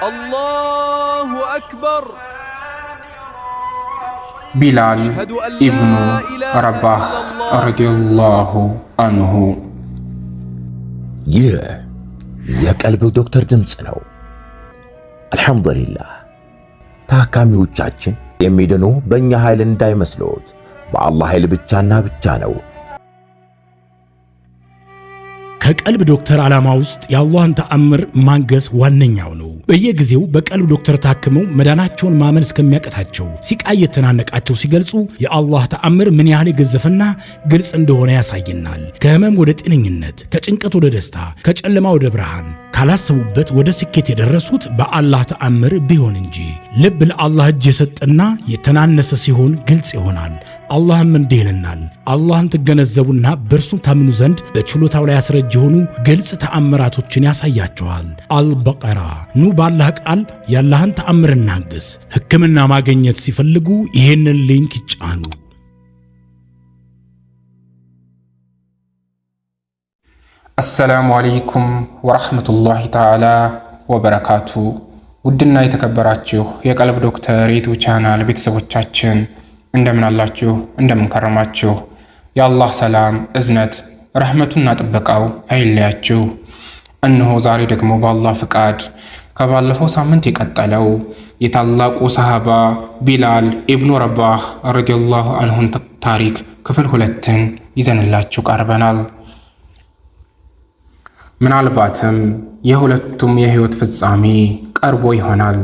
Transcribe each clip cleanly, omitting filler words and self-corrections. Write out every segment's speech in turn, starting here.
الله أكبر. ቢላል ኢብኑ ረባህ ረዲየላሁ አንሁ። ይህ የቀልብ ዶክተር ድምፅ ነው። አልሐምዱሊላህ። ታካሚዎቻችን የሚድኑ በእኛ ኃይል እንዳይመስሎት፣ በአላህ ኃይል ብቻና ብቻ ነው። ከቀልብ ዶክተር ዓላማ ውስጥ የአላህን ተአምር ማንገስ ዋነኛው ነው። በየጊዜው በቀልብ ዶክተር ታክመው መዳናቸውን ማመን እስከሚያቀታቸው ሲቃይ የተናነቃቸው ሲገልጹ የአላህ ተአምር ምን ያህል የገዘፈና ግልጽ እንደሆነ ያሳየናል። ከህመም ወደ ጤነኝነት፣ ከጭንቀት ወደ ደስታ፣ ከጨለማ ወደ ብርሃን፣ ካላሰቡበት ወደ ስኬት የደረሱት በአላህ ተአምር ቢሆን እንጂ። ልብ ለአላህ እጅ የሰጠና የተናነሰ ሲሆን ግልጽ ይሆናል። አላህም እንዲህ ይለናል፣ አላህን ትገነዘቡና በእርሱ ታምኑ ዘንድ በችሎታው ላይ ያስረጅ የሆኑ ግልጽ ተአምራቶችን ያሳያቸዋል። አልበቀራ። ኑ ባላህ ቃል ያላህን ተአምር እናግስ። ሕክምና ማግኘት ሲፈልጉ ይሄንን ሊንክ ይጫኑ። አሰላሙ አለይኩም ወራህመቱላሂ ተዓላ ወበረካቱ። ውድና የተከበራችሁ የቀልብ ዶክተር ዩቲዩብ ቻናል ቤተሰቦቻችን እንደምን አላችሁ? እንደምን ከረማችሁ? የአላህ ሰላም እዝነት ረህመቱና ጥበቃው አይለያችሁ። እነሆ ዛሬ ደግሞ በአላህ ፍቃድ ከባለፈው ሳምንት የቀጠለው የታላቁ ሰሃባ ቢላል ኢብኑ ረባህ ረዲየላሁ አንሁን ታሪክ ክፍል 2ን ይዘንላችሁ ቀርበናል። ምናልባትም የሁለቱም የህይወት ፍጻሜ ቀርቦ ይሆናል።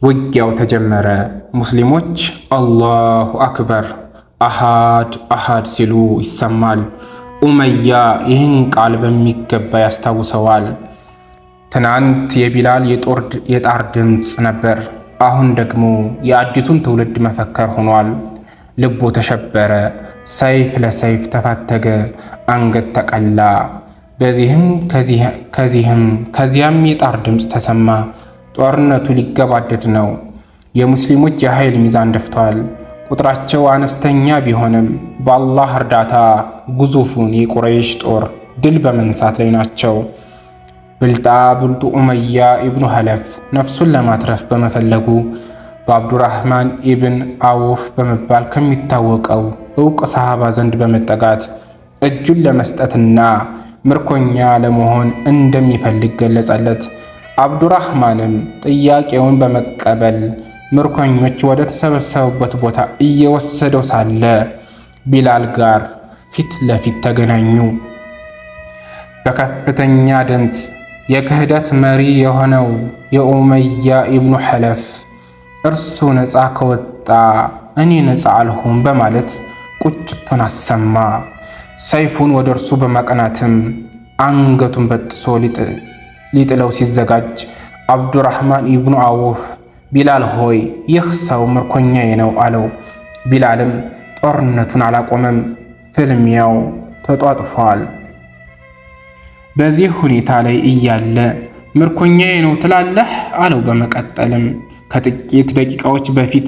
ውጊያው ተጀመረ። ሙስሊሞች አላሁ አክበር አሃድ አሃድ ሲሉ ይሰማል። ኡመያ ይህን ቃል በሚገባ ያስታውሰዋል። ትናንት የቢላል የጣር ድምፅ ነበር፣ አሁን ደግሞ የአዲሱን ትውልድ መፈከር ሆኗል። ልቡ ተሸበረ፣ ሰይፍ ለሰይፍ ተፋተገ፣ አንገት ተቀላ። ከዚያም የጣር ድምፅ ተሰማ። ጦርነቱ ሊገባደድ ነው። የሙስሊሞች የኃይል ሚዛን ደፍቷል። ቁጥራቸው አነስተኛ ቢሆንም በአላህ እርዳታ ግዙፉን የቁረይሽ ጦር ድል በመንሳት ላይ ናቸው። ብልጣ ብልጡ ኡመያ ኢብኑ ሐለፍ ነፍሱን ለማትረፍ በመፈለጉ በአብዱራህማን ኢብን አውፍ በመባል ከሚታወቀው ዕውቅ ሰሃባ ዘንድ በመጠጋት እጁን ለመስጠትና ምርኮኛ ለመሆን እንደሚፈልግ ገለጸለት። አብዱራህማንም ጥያቄውን በመቀበል ምርኮኞች ወደ ተሰበሰቡበት ቦታ እየወሰደው ሳለ ቢላል ጋር ፊት ለፊት ተገናኙ። በከፍተኛ ድምፅ የክህደት መሪ የሆነው የኡመያ ኢብኑ ሐለፍ እርሱ ነፃ ከወጣ እኔ ነፃ አልሆን በማለት ቁጭቱን አሰማ። ሰይፉን ወደ እርሱ በማቀናትም አንገቱን በጥሶ ሊጥለው ሲዘጋጅ አብዱራህማን ኢብኑ አውፍ ቢላል ሆይ ይህ ሰው ምርኮኛዬ ነው አለው። ቢላልም ጦርነቱን አላቆመም። ፍልሚያው ተጧጥፏል። በዚህ ሁኔታ ላይ እያለ ምርኮኛዬ ነው ትላለህ አለው። በመቀጠልም ከጥቂት ደቂቃዎች በፊት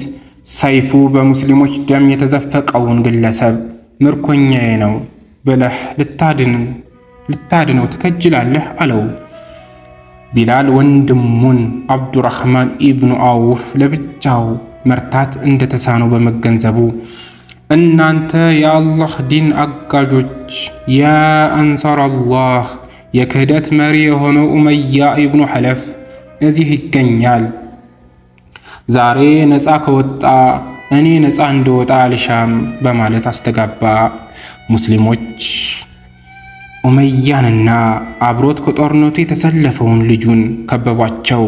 ሰይፉ በሙስሊሞች ደም የተዘፈቀውን ግለሰብ ምርኮኛዬ ነው ብለህ ልታድነው ትከጅላለህ አለው። ቢላል ወንድሙን አብዱራህማን ኢብኑ አውፍ ለብቻው መርታት እንደተሳነው በመገንዘቡ እናንተ የአላህ ዲን አጋዦች፣ ያ አንሳር አላህ፣ የክህደት መሪ የሆነው ኡመያ ኢብኑ ሐለፍ እዚህ ይገኛል። ዛሬ ነፃ ከወጣ እኔ ነፃ እንደወጣ አልሻም በማለት አስተጋባ። ሙስሊሞች ኡመያንና አብሮት ከጦርነቱ የተሰለፈውን ልጁን ከበቧቸው።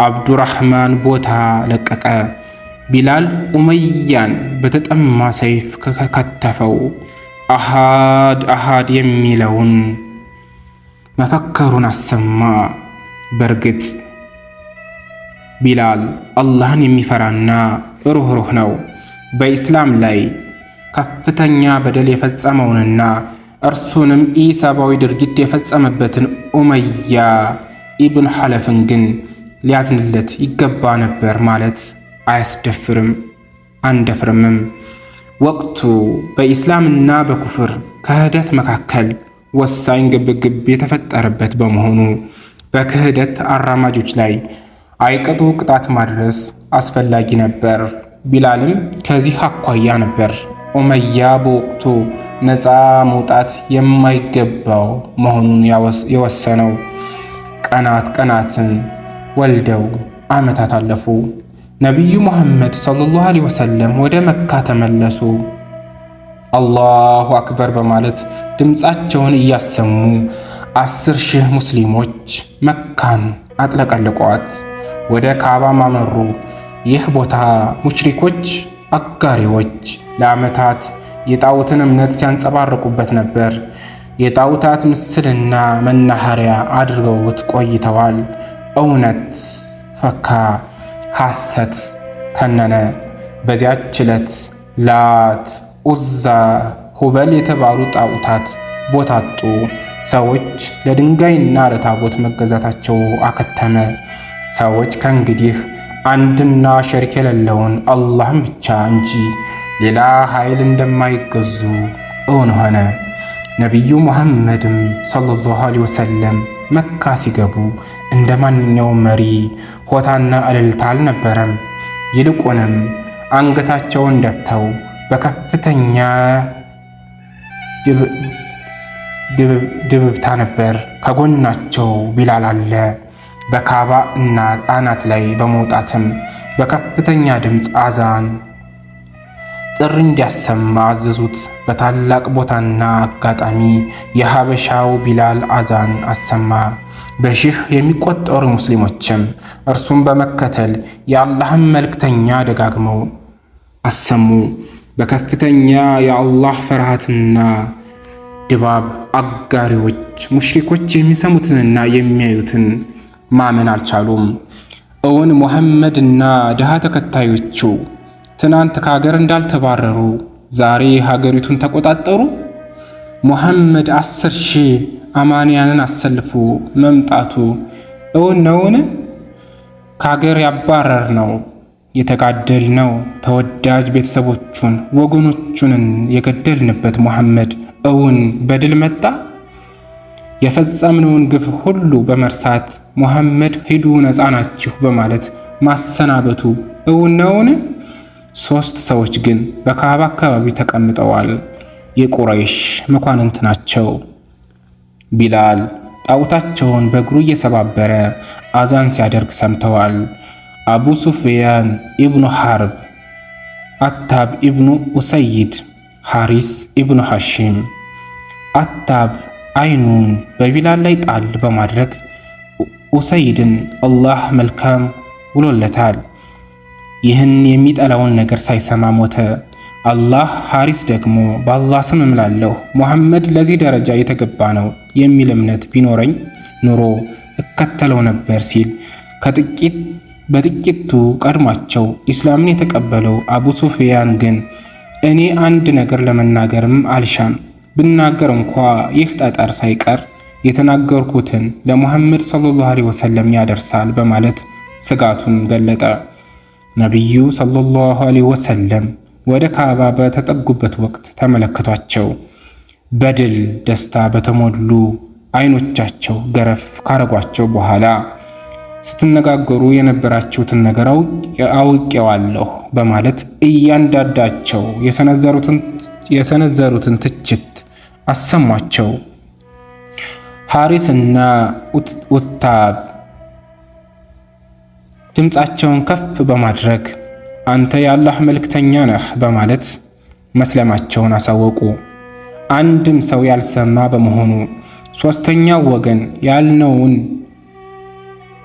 አብዱራህማን ቦታ ለቀቀ። ቢላል ኡመያን በተጠማ ሰይፍ ከተፈው። አሃድ አሃድ የሚለውን መፈከሩን አሰማ። በእርግጥ ቢላል አላህን የሚፈራና ሩህሩህ ነው። በኢስላም ላይ ከፍተኛ በደል የፈጸመውንና እርሱንም ኢሰባዊ ድርጊት የፈጸመበትን ኡመያ ኢብን ሐለፍን ግን ሊያዝንለት ይገባ ነበር ማለት አያስደፍርም፣ አንደፍርምም። ወቅቱ በኢስላምና በኩፍር ክህደት መካከል ወሳኝ ግብግብ የተፈጠረበት በመሆኑ በክህደት አራማጆች ላይ አይቀጡ ቅጣት ማድረስ አስፈላጊ ነበር። ቢላልም ከዚህ አኳያ ነበር ኡመያ በወቅቱ ነፃ መውጣት የማይገባው መሆኑን የወሰነው። ቀናትን ወልደው ዓመታት አለፉ። ነቢዩ ሙሐመድ ሰለላሁ ዐለይሂ ወሰለም ወደ መካ ተመለሱ። አላሁ አክበር በማለት ድምፃቸውን እያሰሙ 10,000 ሙስሊሞች መካን አጥለቀለቋት። ወደ ካዕባም አመሩ። ይህ ቦታ ሙሽሪኮች አጋሪዎች ለዓመታት የጣዖትን እምነት ሲያንጸባርቁበት ነበር። የጣዖታት ምስልና መናኸሪያ አድርገውት ቆይተዋል። እውነት ፈካ፣ ሐሰት ተነነ። በዚያች ዕለት ላት፣ ኡዛ፣ ሁበል የተባሉ ጣዖታት ቦታ አጡ። ሰዎች ለድንጋይና ለታቦት መገዛታቸው አከተመ። ሰዎች ከእንግዲህ አንድና ሸሪክ የሌለውን አላህን ብቻ እንጂ ሌላ ኃይል እንደማይገዙ እውን ሆነ። ነቢዩ ሙሐመድም ሰለላሁ ዐለይሂ ወሰለም መካ ሲገቡ እንደ ማንኛውም መሪ ሆታና እልልታ አልነበረም። ይልቁንም አንገታቸውን ደፍተው በከፍተኛ ድብብታ ነበር። ከጎናቸው ቢላል አለ። በካዕባ እና አናት ላይ በመውጣትም በከፍተኛ ድምፅ አዛን ጥሪ እንዲያሰማ አዘዙት። በታላቅ ቦታና አጋጣሚ የሀበሻው ቢላል አዛን አሰማ። በሺህ የሚቆጠሩ ሙስሊሞችም እርሱን በመከተል የአላህን መልእክተኛ ደጋግመው አሰሙ። በከፍተኛ የአላህ ፍርሃትና ድባብ አጋሪዎች ሙሽሪኮች የሚሰሙትንና የሚያዩትን ማመን አልቻሉም። እውን ሙሐመድና ድሃ ተከታዮቹ ትናንት ከሀገር እንዳልተባረሩ ዛሬ ሀገሪቱን ተቆጣጠሩ? ሙሐመድ 10,000 አማንያንን አሰልፎ መምጣቱ እውን ነውን? ከሀገር ያባረር ነው የተጋደል ነው ተወዳጅ ቤተሰቦቹን ወገኖቹንን የገደልንበት ሙሐመድ እውን በድል መጣ? የፈጸምነውን ግፍ ሁሉ በመርሳት ሙሐመድ ሂዱ ነፃ ናችሁ በማለት ማሰናበቱ እውን ነውን? 3 ሰዎች ግን በካዕባ አካባቢ ተቀምጠዋል። የቁረይሽ መኳንንት ናቸው። ቢላል ጣዖታቸውን በእግሩ እየሰባበረ አዛን ሲያደርግ ሰምተዋል። አቡ ሱፊያን ኢብኑ ሐርብ፣ አታብ ኢብኑ ኡሰይድ፣ ሐሪስ ኢብኑ ሐሺም። አታብ አይኑን በቢላል ላይ ጣል በማድረግ ኡሰይድን አላህ መልካም ውሎለታል፣ ይህን የሚጠላውን ነገር ሳይሰማ ሞተ። አላህ ሐሪስ ደግሞ በአላህ ስም እምላለሁ ሙሐመድ ለዚህ ደረጃ የተገባ ነው የሚል እምነት ቢኖረኝ ኑሮ እከተለው ነበር ሲል በጥቂቱ ቀድሟቸው ኢስላምን የተቀበለው አቡ ሱፊያን ግን እኔ አንድ ነገር ለመናገርም አልሻም፣ ብናገር እንኳ ይህ ጠጠር ሳይቀር የተናገርኩትን ለሙሐመድ ሰለላሁ ዐለይሂ ወሰለም ያደርሳል በማለት ስጋቱን ገለጠ። ነቢዩ ሰለላሁ ዐለይሂ ወሰለም ወደ ካዕባ በተጠጉበት ወቅት ተመለከቷቸው። በድል ደስታ በተሞሉ አይኖቻቸው ገረፍ ካረጓቸው በኋላ ስትነጋገሩ የነበራችሁትን ነገር አውቄዋለሁ በማለት እያንዳንዳቸው የሰነዘሩትን ትችት አሰሟቸው። ሐሪስና ኡታብ ድምፃቸውን ከፍ በማድረግ አንተ የአላህ መልእክተኛ ነህ በማለት መስለማቸውን አሳወቁ። አንድም ሰው ያልሰማ በመሆኑ ሶስተኛው ወገን ያልነውን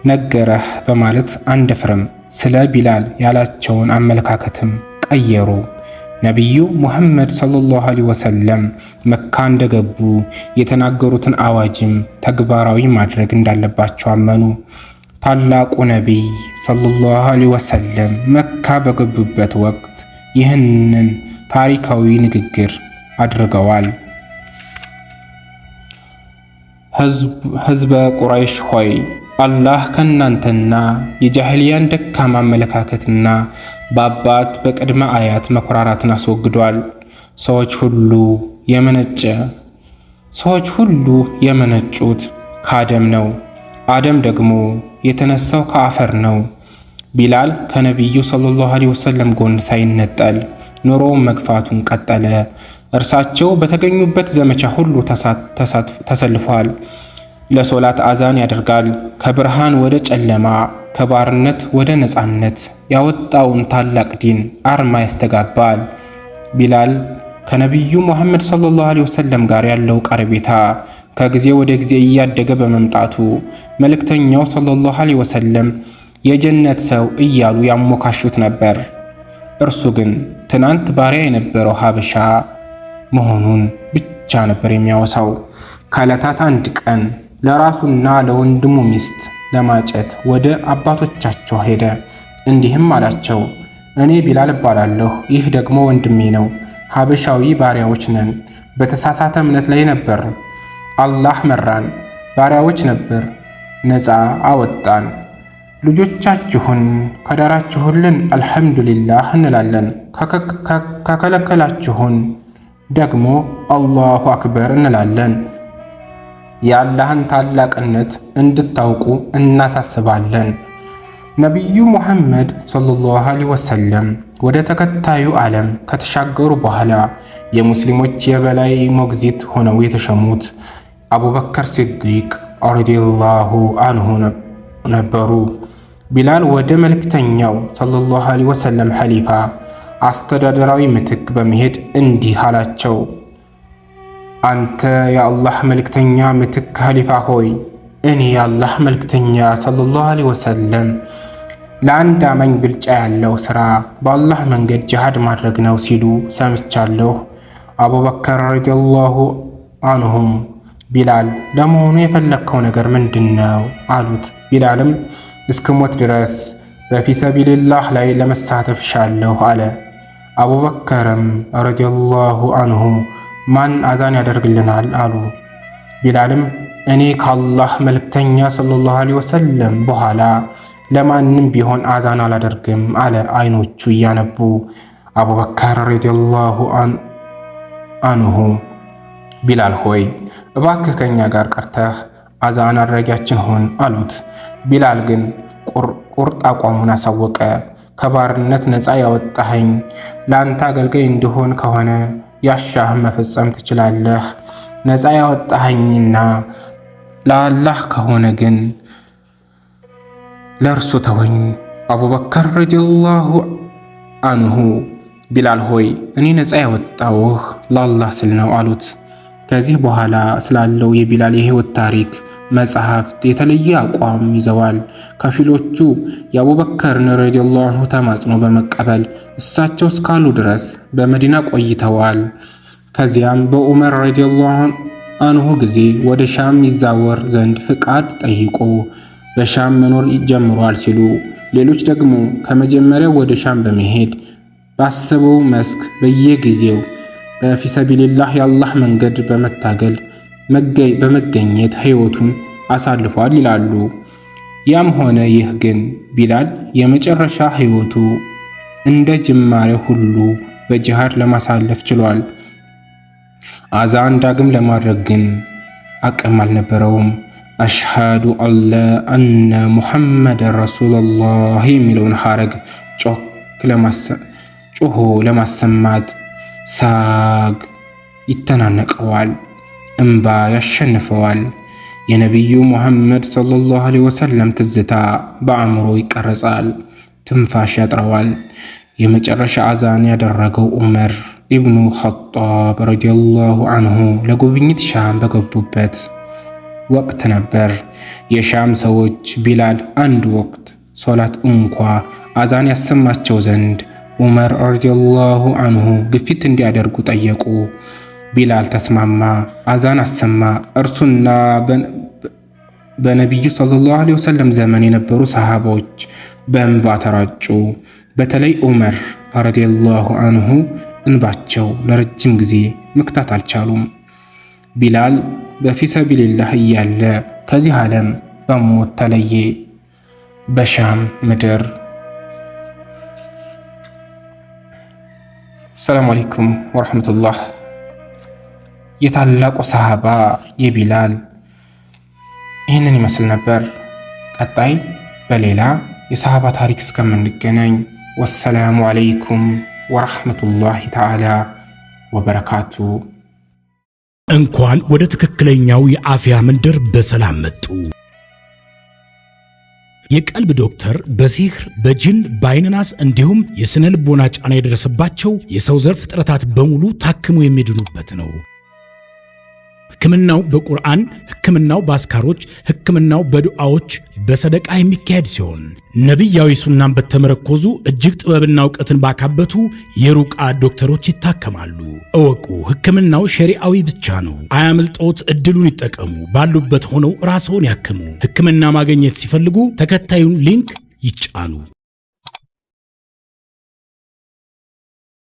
ነገረህ በማለት አንደፍርም ስለ ቢላል ያላቸውን አመለካከትም ቀየሩ። ነቢዩ ሙሐመድ ሰለላሁ ዐለይሂ ወሰለም መካ እንደገቡ የተናገሩትን አዋጅም ተግባራዊ ማድረግ እንዳለባቸው አመኑ። ታላቁ ነቢይ ሰለላሁ ዐለይሂ ወሰለም መካ በገቡበት ወቅት ይህንን ታሪካዊ ንግግር አድርገዋል። ሕዝበ ቁረይሽ ሆይ አላህ ከእናንተና የጃህልያን ደካማ አመለካከትና በአባት በቅድመ አያት መኩራራትን አስወግዷል። ሰዎች ሁሉ የመነጩት ከአደም ነው። አደም ደግሞ የተነሳው ከአፈር ነው። ቢላል ከነቢዩ ሰለላሁ ዐለይሂ ወሰለም ጎን ሳይነጠል ኑሮውን መግፋቱን ቀጠለ። እርሳቸው በተገኙበት ዘመቻ ሁሉ ተሰልፏል። ለሶላት አዛን ያደርጋል። ከብርሃን ወደ ጨለማ፣ ከባርነት ወደ ነፃነት ያወጣውን ታላቅ ዲን አርማ ያስተጋባል። ቢላል ከነቢዩ ሙሐመድ ሰለላሁ ዐለይሂ ወሰለም ጋር ያለው ቀረቤታ ከጊዜ ወደ ጊዜ እያደገ በመምጣቱ መልእክተኛው ሰለላሁ ዐለይሂ ወሰለም የጀነት ሰው እያሉ ያሞካሹት ነበር። እርሱ ግን ትናንት ባሪያ የነበረው ሀበሻ መሆኑን ብቻ ነበር የሚያወሳው። ከዕለታት አንድ ቀን ለራሱና ለወንድሙ ሚስት ለማጨት ወደ አባቶቻቸው ሄደ። እንዲህም አላቸው፣ እኔ ቢላል እባላለሁ፣ ይህ ደግሞ ወንድሜ ነው። ሀበሻዊ ባሪያዎች ነን። በተሳሳተ እምነት ላይ ነበር። አላህ መራን። ባሪያዎች ነበር፣ ነፃ አወጣን። ልጆቻችሁን ከዳራችሁልን አልሐምዱሊላህ እንላለን። ከከለከላችሁን ደግሞ አላሁ አክበር እንላለን። የአላህን ታላቅነት እንድታውቁ እናሳስባለን። ነቢዩ ሙሐመድ ሰለላሁ ዐለይሂ ወሰለም ወደ ተከታዩ ዓለም ከተሻገሩ በኋላ የሙስሊሞች የበላይ ሞግዚት ሆነው የተሸሙት አቡበከር ሲዲቅ ረዲየላሁ አንሁ ነበሩ። ቢላል ወደ መልእክተኛው ሰለላሁ ዐለይሂ ወሰለም ሐሊፋ አስተዳደራዊ ምትክ በመሄድ እንዲህ አላቸው፣ አንተ የአላህ መልእክተኛ ምትክ ሐሊፋ ሆይ፣ እኔ የአላህ መልእክተኛ ሰለላሁ ዐለይሂ ወሰለም ለአንድ አማኝ ብልጫ ያለው ሥራ በአላህ መንገድ ጅሃድ ማድረግ ነው ሲሉ ሰምቻለሁ። አቡበከር ረዲየላሁ አንሁም ቢላል ለመሆኑ የፈለግከው ነገር ምንድን ነው አሉት። ቢላልም እስክሞት ድረስ በፊሰቢልላህ ላይ ለመሳተፍ ሻለሁ አለ። አቡበከርም ረዲየላሁ አንሁ ማን አዛን ያደርግልናል አሉ። ቢላልም እኔ ከአላህ መልእክተኛ ሰለላሁ ዐለይሂ ወሰለም በኋላ ለማንም ቢሆን አዛን አላደርግም አለ፣ አይኖቹ እያነቡ። አቡበከር ረዲየላሁ አንሁ ቢላል ሆይ እባክህ ከኛ ጋር ቀርተህ አዛን አድራጊያችን ሆን አሉት። ቢላል ግን ቁርጥ አቋሙን አሳወቀ። ከባርነት ነፃ ያወጣኸኝ ለአንተ አገልጋይ እንዲሆን ከሆነ ያሻህን መፈጸም ትችላለህ። ነፃ ያወጣኸኝና ለአላህ ከሆነ ግን ለእርሱ ተወኝ። አቡበከር ረዲየላሁ አንሁ ቢላል ሆይ እኔ ነፃ ያወጣውህ ለአላህ ስል ነው አሉት። ከዚህ በኋላ ስላለው የቢላል የህይወት ታሪክ መጽሐፍት የተለየ አቋም ይዘዋል። ከፊሎቹ የአቡበከርን ረዲየላሁ አንሁ ተማጽኖ በመቀበል እሳቸው እስካሉ ድረስ በመዲና ቆይተዋል። ከዚያም በዑመር ረዲየላሁ አንሁ ጊዜ ወደ ሻም ይዛወር ዘንድ ፍቃድ ጠይቆ በሻም መኖር ጀምሯል ሲሉ፣ ሌሎች ደግሞ ከመጀመሪያው ወደ ሻም በመሄድ ባሰበው መስክ በየጊዜው በፊሰቢልላህ የአላህ መንገድ በመታገል በመገኘት ህይወቱን አሳልፏል ይላሉ። ያም ሆነ ይህ ግን ቢላል የመጨረሻ ህይወቱ እንደ ጅማሬ ሁሉ በጂሃድ ለማሳለፍ ችሏል። አዛን ዳግም ለማድረግ ግን አቅም አልነበረውም። አሽሃዱ አላ አነ ሙሐመድን ረሱሉላህ የሚለውን ሐረግ ጮሆ ለማሰማት ሳግ ይተናነቀዋል፣ እንባ ያሸንፈዋል። የነቢዩ ሙሐመድ ሰለላሁ ዐለይሂ ወሰለም ትዝታ በአእምሮ ይቀረጻል፣ ትንፋሽ ያጥረዋል። የመጨረሻ አዛን ያደረገው ዑመር ኢብኑ ኸጣብ ረዲየላሁ አንሁ ለጉብኝት ሻም በገቡበት ወቅት ነበር። የሻም ሰዎች ቢላል አንድ ወቅት ሶላት እንኳ አዛን ያሰማቸው ዘንድ ዑመር ረዲየላሁ አንሁ ግፊት እንዲያደርጉ ጠየቁ። ቢላል ተስማማ፣ አዛን አሰማ። እርሱና በነቢዩ ሰለላሁ ዐለይሂ ወሰለም ዘመን የነበሩ ሰሃባዎች በእንባ ተራጩ። በተለይ ዑመር ረዲየላሁ አንሁ እንባቸው ለረጅም ጊዜ መክታት አልቻሉም። ቢላል በፊሰቢልላህ እያለ ከዚህ ዓለም በሞት ተለየ። በሻም ምድር። ሰላም አለይኩም ወረሕመቱላህ። የታላቁ ሰሃባ የቢላል ይህንን ይመስል ነበር። ቀጣይ በሌላ የሰሃባ ታሪክ እስከምንገናኝ ወሰላሙ አለይኩም ወራህመቱላሂ ተዓላ ወበረካቱ። እንኳን ወደ ትክክለኛው የአፍያ መንደር በሰላም መጡ። የቀልብ ዶክተር በሲህር በጅን በአይንናስ እንዲሁም የስነ ልቦና ጫና የደረሰባቸው የሰው ዘር ፍጥረታት በሙሉ ታክመው የሚድኑበት ነው። ሕክምናው በቁርአን፣ ሕክምናው በአስካሮች፣ ሕክምናው በዱዓዎች በሰደቃ የሚካሄድ ሲሆን ነቢያዊ ሱናን በተመረኮዙ እጅግ ጥበብና ዕውቀትን ባካበቱ የሩቃ ዶክተሮች ይታከማሉ። እወቁ፣ ሕክምናው ሸሪዓዊ ብቻ ነው። አያምልጦት፣ እድሉን ይጠቀሙ። ባሉበት ሆነው ራስዎን ያክሙ። ሕክምና ማግኘት ሲፈልጉ ተከታዩን ሊንክ ይጫኑ።